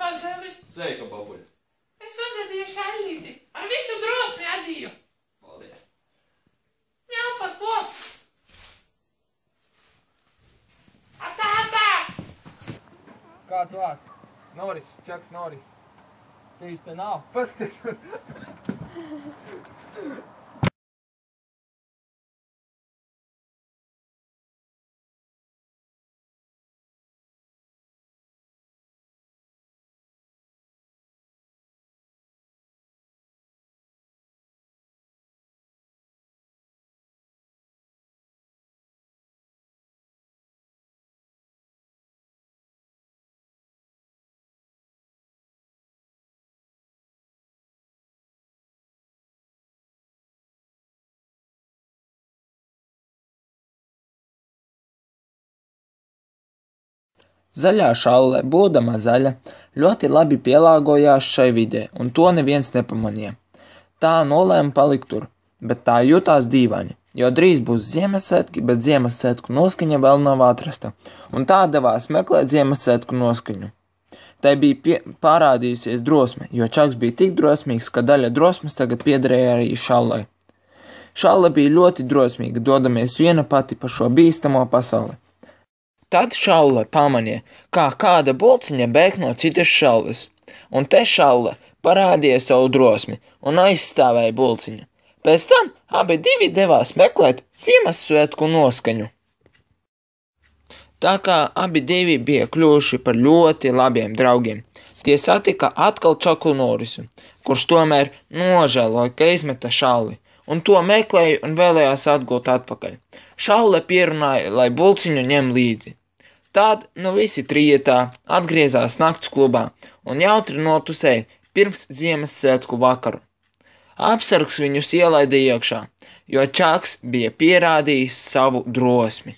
Pazeli! Sveika, babuļa! Es uzadīju šaļīti. Ar visu drosmi adīju. Paldies! Jau pat ko? Atā! Kāds vārds? Noris, Čaks Noris. Tevis te nav. Pasties. Zaļā šalle, būdama zaļa, ļoti labi pielāgojās šai vidē, un to neviens nepamanīja. Tā nolēma palikt tur, bet tā jutās dīvaini, jo drīz būs Ziemassvētki, bet Ziemassvētku noskaņa vēl nav atrasta, un tā devās meklēt Ziemassvētku noskaņu. Tai bija parādījusies drosme, jo Čaks bija tik drosmīgs, ka daļa drosmes tagad piederēja arī šallai. Šalle bija ļoti drosmīga, dodamies viena pati pa šo bīstamo pasauli. Tad šalle pamanīja, kā kāda bulciņa bēg no citas šalles, un te šalle parādīja savu drosmi un aizstāvēja bulciņu. Pēc tam abi divi devās meklēt Ziemassvētku noskaņu. Tā kā abi divi bija kļuvuši par ļoti labiem draugiem, tie satika atkal Čaku Norisu, kurš tomēr nožēloja, ka izmeta šalli, un to meklēja un vēlējās atgūt atpakaļ. Šalle pierunāja, lai bulciņu ņem līdzi. Tad nu visi trietā atgriezās nakts klubā un jautri notusēja pirms Ziemassvētku vakaru. Apsargs viņus ielaida iekšā, jo Čaks bija pierādījis savu drosmi.